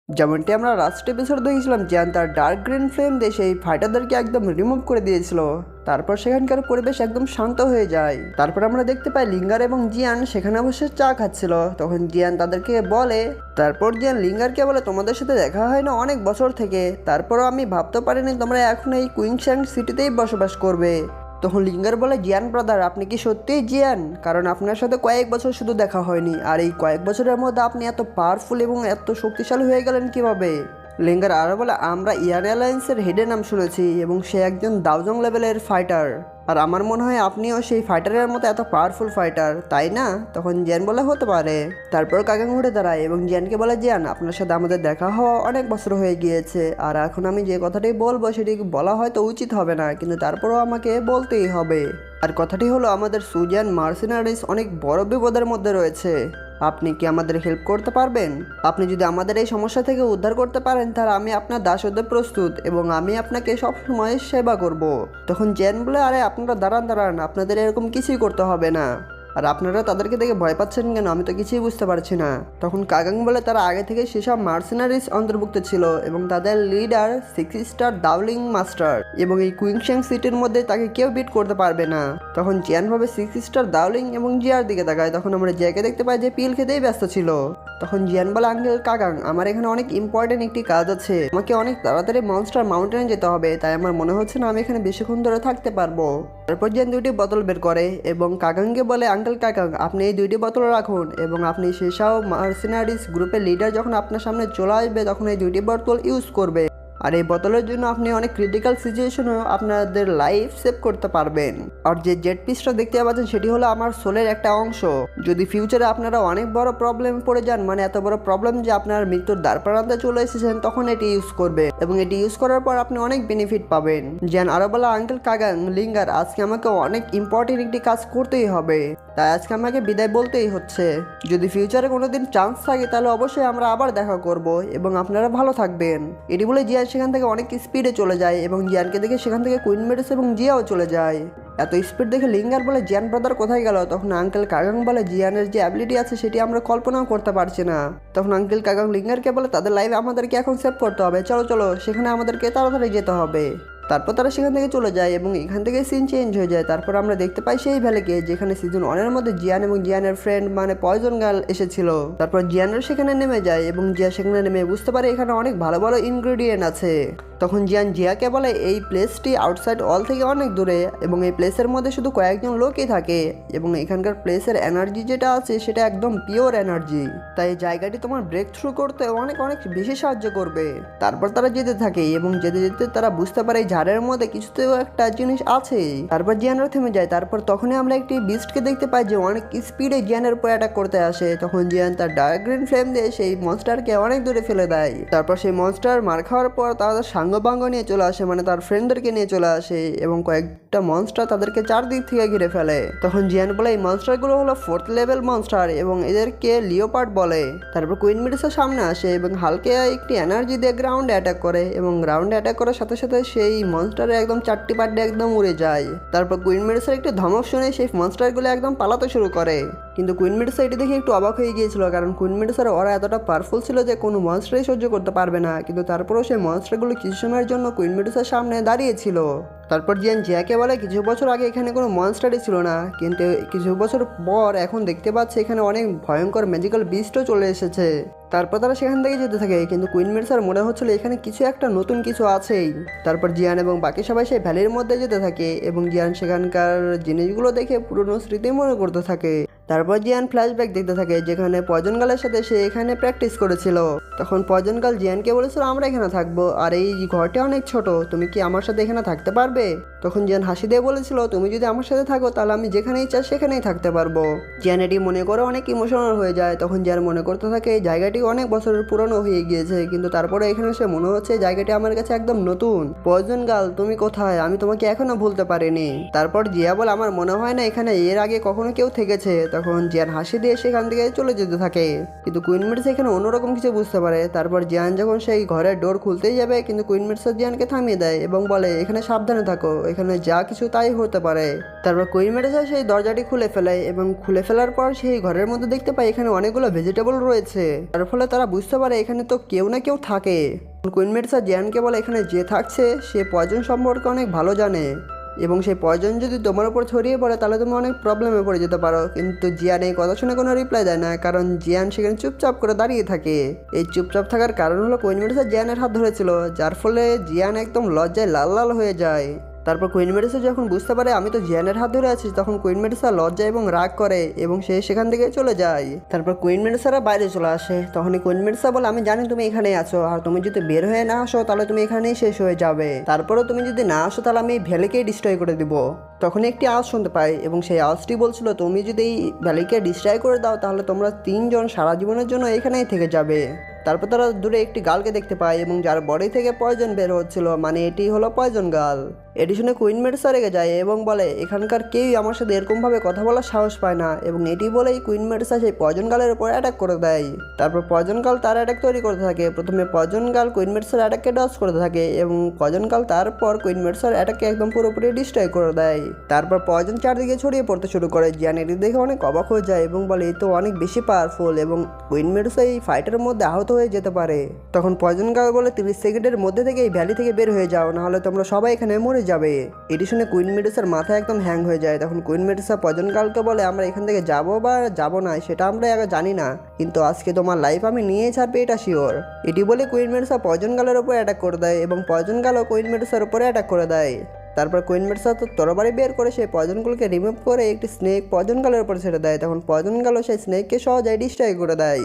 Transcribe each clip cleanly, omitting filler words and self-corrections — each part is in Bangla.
যেমনটি আমরা লাস্ট এপিসোড দেখেছিলাম জিয়ান তার ডার্ক গ্রিন ফ্লেম দিয়ে সেই ফাইটারদেরকে একদম রিমুভ করে দিয়েছিল। তারপর সেখানকার পরিবেশ একদম শান্ত হয়ে যায়। তারপর আমরা দেখতে পাই লিঙ্গার এবং জিয়ান সেখানে বসে চা খাচ্ছিল। তখন জিয়ান তাদেরকে বলে, তারপর জিয়ান লিঙ্গারকে বলে, তোমাদের সাথে দেখা হয় না অনেক বছর থেকে, তারপরও আমি ভাবতে পারিনি তোমরা এখন এই কুইংস্যাং সিটিতেই বসবাস করবে। তখন লিঙ্গার বলে, জিয়ান ব্রাদার আপনি কি সত্যিই জিয়ান? কারণ আপনার সাথে কয়েক বছর শুধু দেখা হয়নি, আর এই কয়েক বছরের মধ্যে আপনি এত পাওয়ারফুল এবং এত শক্তিশালী হয়ে গেলেন কিভাবে? লিঙ্গার আরও বলে, আমরা ইয়ান অ্যালায়েন্সের হেডের নাম শুনেছি এবং সে একজন দাওজং লেভেলের ফাইটার, আর আমার মনে হয় আপনিও সেই ফাইটারের মতো এত পাওয়ারফুল ফাইটার, তাই না? তখন জিয়ান বলে, হতে পারে। তারপর কাকাং উঠে দাঁড়ায় এবং জিয়ানকে বলে, জিয়ান আপনার সাথে আমাদের দেখা হওয়া অনেক বছর হয়ে গিয়েছে, আর এখন আমি যে কথাটি বলবো সেটি বলা হয়তো উচিত হবে না, কিন্তু তারপরও আমাকে বলতেই হবে। আর কথাটি হলো, আমাদের সুজিয়ান মার্সেনারিজ অনেক বড় বিপদের মধ্যে রয়েছে। আপনি কি আমাদের হেল্প করতে পারবেন? আপনি যদি আমাদের এই সমস্যা থেকে উদ্ধার করতে পারেন তাহলে আমি আপনার দাস হতে প্রস্তুত এবং আমি আপনাকে সবসময় সেবা করব। তখন জেন বলে, আরে আপনারা দাঁড়ান, আপনাদের এরকম কিছুই করতে হবে না। আর আপনারা তাদেরকে দেখে ভয় পাচ্ছেন কেন? আমি তো কিছুই বুঝতে পারছি না। তখন কাগাং বলে, তারা আগে থেকে সেসব মার্সেনারিজ অন্তর্ভুক্ত ছিল এবং তাদের লিডার 6 স্টার দাওলিং মাস্টার, এবং এই কুইংস্যাং সিটির মধ্যে তাকে কেউ বিট করতে পারবে না। তখন জিয়ান ভাবে 6 স্টার দাওলিং এবং জিয়ার দিকে তাকায়। তখন আমরা জিয়াকে দেখতে পাই যে পিল খেতেই ব্যস্ত ছিল। তখন জিয়ান বলে, আঙ্কেল কাগাং আমার এখানে অনেক ইম্পর্টেন্ট একটি কাজ আছে, আমাকে অনেক তাড়াতাড়ি মনস্টার মাউন্টেনে যেতে হবে, তাই আমার মনে হচ্ছে না আমি এখানে বেশিক্ষণ ধরে থাকতে পারবো। তারপর জিয়ান 2টি বোতল বের করে এবং কাগাংকে বলে, আঙ্কেল কাগাং আপনি এই 2টি বোতল রাখুন এবং আপনি সেসব মার্সেনারিজ গ্রুপের লিডার যখন আপনার সামনে চলে আসবে তখন এই 2টি বোতল ইউজ করবে, আর এই বোতলের জন্য আপনি অনেক ক্রিটিক্যাল সিচুয়েশনেও আপনাদের লাইফ সেভ করতে পারবেন। আর যে জেট পিসটা দেখতে পাচ্ছেন সেটি হলো আমার সোলের একটা অংশ। যদি ফিউচারে আপনারা অনেক বড় প্রবলেম পড়ে যান, মানে এত বড় প্রবলেম যে আপনার মৃত্যুর দ্বার প্রান্তে চলে এসেছেন, তখন এটি ইউজ করবে এবং এটি ইউজ করার পর আপনি অনেক বেনিফিট পাবেন। যেন আরো বলা, আঙ্কেল কাগাং লিঙ্গার আজকে আমাকে অনেক ইম্পর্টেন্ট একটি কাজ করতেই হবে, তাই আজকে আমাকে বিদায় বলতেই হচ্ছে। যদি ফিউচারে কোনোদিন চান্স থাকে তাহলে অবশ্যই আমরা আবার দেখা করব এবং আপনারা ভালো থাকবেন। এটি বলে জিয়ান সেখান থেকে অনেক স্পিডে চলে যায় এবং জিয়ানকে দেখে সেখান থেকে কুইন মেডিস এবং জিয়াও চলে যায়। এত স্পিড দেখে লিঙ্গার বলে, জিয়ান ব্রাদার কোথায় গেল? তখন আঙ্কেল কাগাং বলে, জিয়ানের যে অ্যাবিলিটি আছে সেটি আমরা কল্পনাও করতে পারছি না। তখন আঙ্কেল কাগাং লিঙ্গারকে বলে, তাদের লাইফ আমাদেরকে এখন সেভ করতে হবে, চলো সেখানে আমাদেরকে তাড়াতাড়ি যেতে হবে। তারপর তারা সেখান থেকে চলে যায় এবং এখান থেকে সিন চেঞ্জ হয়ে যায়। তারপর আমরা দেখতে পাই সেই ভ্যালিকে, যেখানে সিজন 1-এর মধ্যে জিয়ান এবং জিয়ানের ফ্রেন্ড মানে পয়জন গার্ল এসেছিল। তারপর জিয়ানের সেখানে নেমে যায় এবং জিয়া সেখানে নেমে বুঝতে পারে এখানে অনেক ভালো ভালো ইনগ্রেডিয়েন্ট আছে। তখন জিয়ান জিয়াকে বলে, এই প্লেসটি আউটসাইড অল থেকে অনেক দূরে এবং এই প্লেসের মধ্যে শুধু কয়েকজন লোকই থাকে এবং এখানকার প্লেসের এনার্জি যেটা আছে সেটা একদম পিওর এনার্জি, তাই জায়গাটি তোমার ব্রেক থ্রু করতে অনেক অনেক বেশি সাহায্য করবে। তারপর তারা যেতে থাকে এবং যেতে যেতে তারা বুঝতে পারে এই ঝাড়ের মধ্যে কিছু তো একটা জিনিস আছে। তারপর জিয়ানরা থেমে যায়। তারপর তখনই আমরা একটি বিস্টকে দেখতে পাই যে অনেক স্পিডে জিয়ানের উপর অ্যাটাক করতে আসে। তখন জিয়ান তার ডার্ক গ্রিন ফ্লেম দিয়ে সেই মনস্টারকে অনেক দূরে ফেলে দেয়। তারপর সেই মনস্টার মার খাওয়ার পর তাদের সাঙ্গপাঙ্গ নিয়ে চলে আসে, মানে তার ফ্রেন্ডদেরকে নিয়ে চলে আসে এবং কয়েকটা মনস্টার তাদেরকে চারদিক থেকে ঘিরে ফেলে। তখন জিয়ান বলে, এই মনস্টারগুলো হলো 4th লেভেল মনস্টার এবং এদেরকে লিওপার্ড বলে। তারপর কুইন মেডিসের সামনে আসে এবং হালকে একটি এনার্জি দিয়ে গ্রাউন্ডে অ্যাটাক করে এবং গ্রাউন্ডে অ্যাটাক করার সাথে সাথে সেই মনস্টারে একদম 4টি পার্টে একদম উড়ে যায়। তারপর কুইন মেডিসের একটি ধমক শুনে সেই মনস্টারগুলো একদম পালাতে শুরু করে, কিন্তু কুইন মেডিসা এটি দেখে একটু অবাক হয়ে গিয়েছিল, কারণ কুইন মেডিসার ওরা এতটা পাওয়ারফুল ছিল যে কোনো মনস্টারই সহ্য করতে পারবে না, কিন্তু তারপরেও সেই মনস্টারগুলো কিছু সময়ের জন্য কুইন মেডিসার সামনে দাঁড়িয়েছিল। তারপর জিয়ান জিয়াকে বলে, কিছু বছর আগে এখানে কোনো মনস্টারই ছিল না, কিন্তু কিছু বছর পর এখন দেখতে পাচ্ছে এখানে অনেক ভয়ঙ্কর ম্যাজিক্যাল বিস্টও চলে এসেছে। তারপর তারা সেখান থেকে যেতে থাকে, কিন্তু কুইন মেডিসার মনে হচ্ছিল এখানে কিছু একটা নতুন কিছু আছেই। তারপর জিয়ান এবং বাকি সবাই সেই ভ্যালির মধ্যে যেতে থাকে এবং জিয়ান সেখানকার জিনিসগুলো দেখে পুরনো স্মৃতি মনে করতে থাকে। তারপর জিয়ান ফ্ল্যাশব্যাক দেখতে থাকে যেখানে পয়জন গার্লের সাথে সে এখানে প্র্যাকটিস করেছিল। তখন পয়জন গার্ল জিয়ানকে বলেছিল, আমরা এখানে থাকবো আর এই ঘরটি অনেক ছোট, তুমি কি আমার সাথে এখানে থাকতে পারবে? তখন জিয়ান হাসি দিয়ে বলেছিল, তুমি যদি আমার সাথে থাকো তাহলে আমি যেখানেই চাই সেখানেই থাকতে পারবো। জিয়ান এটি মনে করে অনেক ইমোশনাল হয়ে যায়। তখন জিয়ান মনে করতে থাকে এই জায়গাটি অনেক বছরের পুরনো হয়ে গিয়েছে, কিন্তু তারপরে এখানে সে মনে হচ্ছে এই জায়গাটি আমার কাছে একদম নতুন। পয়জন গার্ল তুমি কোথায়? আমি তোমাকে এখনো ভুলতে পারিনি। তারপর জিয়া বলে, আমার মনে হয় না এখানে এর আগে কখনো কেউ থেকেছে। তখন জিয়ান হাসি দিয়ে সেখান থেকে চলে যেতে থাকে, কিন্তু কুইন মেডিস এখানে অন্যরকম কিছু বুঝতে পারে। তারপর জিয়ান যখন সেই ঘরের ডোর খুলতেই যাবে, কিন্তু কুইন মেডিস জিয়ানকে থামিয়ে দেয় এবং বলে, এখানে সাবধানে থাকো, এখানে যা কিছু তাই হতে পারে। তারপর কুইন মেডুসা সেই দরজাটি খুলে ফেলে এবং খুলে ফেলার পর সেই ঘরের মধ্যে দেখতে পায় এখানে অনেকগুলো ভেজিটেবল রয়েছে। তার ফলে তারা বুঝতে পারে এখানে তো কেউ না কেউ থাকে। কুইন মেডুসা জিয়ানকে বলে এখানে যে থাকছে সে পয়জন সম্পর্কে অনেক ভালো জানে এবং সেই পয়জন যদি তোমার উপর ছড়িয়ে পড়ে তাহলে তুমি অনেক প্রবলেমে পড়ে যেতে পারো। কিন্তু জিয়ান এই কথা শুনে কোনো রিপ্লাই দেয় না, কারণ জিয়ান সেখানে চুপচাপ করে দাঁড়িয়ে থাকে। এই চুপচাপ থাকার কারণ হলো কুইন মেডুসা জিয়ানের হাত ধরেছিল, যার ফলে জিয়ান একদম লজ্জায় লাল লাল হয়ে যায়। তারপর কুইন মেডুসা যখন বুঝতে পারে আমি তো জিয়ানের হাত ধরে আছি, তখন কুইন মেডুসা লজ্জা এবং রাগ করে এবং সে সেখান থেকে চলে যায়। তারপর কুইন মেডুসারা বাইরে চলে আসে। তখনই কুইন মেডুসা বলে আমি জানি তুমি এখানেই আছো, আর তুমি যদি বের হয়ে না আসো তাহলে তুমি এখানেই শেষ হয়ে যাবে। তারপরেও তুমি যদি না আসো তাহলে আমি এই ভ্যালিকেই ডিস্ট্রয় করে দিব। তখন একটি আওয়াজ শুনতে পাই এবং সেই আওয়াজটি বলছিল তুমি যদি এই ভ্যালিকে ডিস্ট্রয় করে দাও তাহলে তোমরা তিনজন সারা জীবনের জন্য এখানেই থেকে যাবে। তারপর তারা দূরে একটি গালকে দেখতে পায় এবং যার বডি থেকে পয়জন বের হচ্ছিল, মানে এটি হলো পয়জন গাল। এটি শুনে কুইন মেডুসা রেগে যায় এবং বলে এখানকার কেউই আমার সাথে এরকমভাবে কথা বলার সাহস পায় না, এবং এটি বলেই কুইন মেডুসা সেই পয়জন গালের উপর অ্যাটাক করে দেয়। তারপর পয়জন গাল তার অ্যাটাক তৈরি করতে থাকে। প্রথমে পয়জন গাল কুইন মেডুসার অ্যাটাককে ডজ করতে থাকে এবং পয়জন গাল তারপর কুইন মেডুসার অ্যাটাককে একদম পুরোপুরি ডিস্ট্রয় করে দেয়। তারপর পয়জন চারদিকে ছড়িয়ে পড়তে শুরু করে। জিয়ান এটি দেখে অনেক অবাক হয়ে যায় এবং বলে এই তো অনেক বেশি পাওয়ারফুল এবং কুইন মেডুসা এই ফাইটের মধ্যে আহত হয়ে যেতে পারে। তখন পয়জন গাল বলে 30 সেকেন্ডের মধ্যে থেকে এই ভ্যালি থেকে বের হয়ে যাও, নাহলে তোমরা সবাই এখানে মরে যাবে। এটি শুনে কুইন মেডুসার মাথা একদম হ্যাং হয়ে যায়। তখন কুইন মেডুসা পয়জন গালকে বলে আমরা এখান থেকে যাবো বা যাবো না সেটা আমরা আগে জানি না, কিন্তু আজকে তোমার লাইফ আমি নিয়ে ছাড়বে এটা শিওর। এটি বলে কুইন মেডুসা পয়জন গালের উপর অ্যাটাক করে দেয় এবং পয়জন গালও কুইন মেডুসার উপরে অ্যাটাক করে দেয়। তারপর কুইন মেডুসা তো তরবারি বের করে সেই পয়জনগুলোকে রিমুভ করে একটি স্নেক পয়জন গালের উপর ছেড়ে দেয়। তখন পয়জন গালও সেই স্নেককে সহজে ডিস্ট্রয় করে দেয়।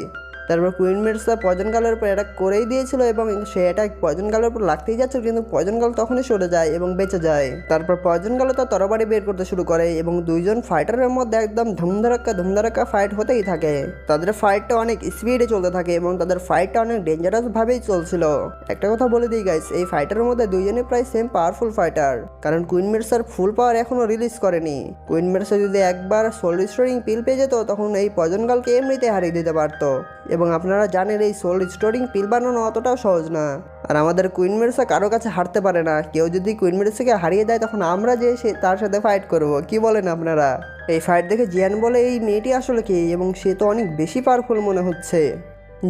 তারপর কুইন মেডুসা পয়জন গালের উপর অ্যাটাক করেই দিয়েছিল এবং সে অ্যাটাক পয়জন গালের উপর লাগতেই যাচ্ছিল, কিন্তু পয়জন গাল তখনই সরে যায় এবং বেঁচে যায়। তারপর পয়জন গালও তার তরবারি বের করতে শুরু করে এবং দুইজন ফাইটারের মধ্যে একদম ধুমধারাক্কা ফাইট হতেই থাকে। তাদের ফাইটটা অনেক স্পিডে চলতে থাকে এবং তাদের ফাইটটা অনেক ডেঞ্জারাস ভাবেই চলছিল। একটা কথা বলে দিই গাইস, এই ফাইটারের মধ্যে দুইজনই প্রায় সেম পাওয়ারফুল ফাইটার, কারণ কুইন মেডুসার ফুল পাওয়ার এখনো রিলিজ করেনি। কুইন মেডুসা যদি একবার সোল রিস্টোরিং পিল পেয়ে যেত তখন এই পয়জন গালকে এমনিতে হারিয়ে দিতে পারতো, এবং আপনারা জানেন এই সোল রিস্টোরিং পিল বানানো অতটাও সহজ না। আর আমাদের কুইন মেডুসা কারো কাছে হারতে পারে না। কেউ যদি কুইন মেডুসাকে হারিয়ে দেয় তখন আমরা যে তার সাথে ফাইট করব, কি বলেন আপনারা? এই ফাইট দেখে জিয়ান বলে এই মেয়েটি আসলে কি, এবং সে তো অনেক বেশি পাওয়ারফুল মনে হচ্ছে।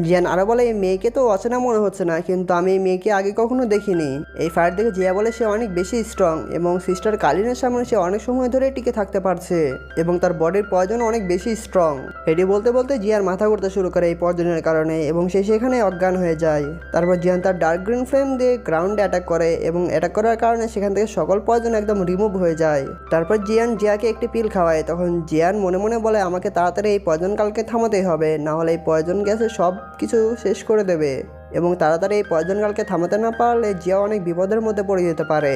জিয়ান আরও বলে এই মেয়েকে তো অচেনা মনে হচ্ছে না, কিন্তু আমি এই মেয়েকে আগে কখনো দেখিনি। এই ফাইট দেখে জিয়া বলে সে অনেক বেশি স্ট্রং এবং সিস্টার কালিনের সামনে সে অনেক সময় ধরে টিকে থাকতে পারছে এবং তার বডির পয়জন অনেক বেশি স্ট্রং। এটি বলতে বলতে জিয়ার মাথা ঘুরতে শুরু করে এই পয়জনের কারণে এবং সে সেখানে অজ্ঞান হয়ে যায়। তারপর জিয়ান তার ডার্ক গ্রিন ফ্লেম দিয়ে গ্রাউন্ডে অ্যাটাক করে এবং অ্যাটাক করার কারণে সেখান থেকে সকল পয়জন একদম রিমুভ হয়ে যায়। তারপর জিয়াকে একটি পিল খাওয়ায়। তখন জিয়ান মনে মনে বলে আমাকে তাড়াতাড়ি এই পয়জন কালকে থামাতেই হবে, না হলে এই পয়জন গ্যাসে সব কিছু শেষ করে দেবে, এবং তাড়াতাড়ি এই পয়জন গালকে থামাতে না পারলে জিয়া অনেক বিপদের মধ্যে পড়ে যেতে পারে।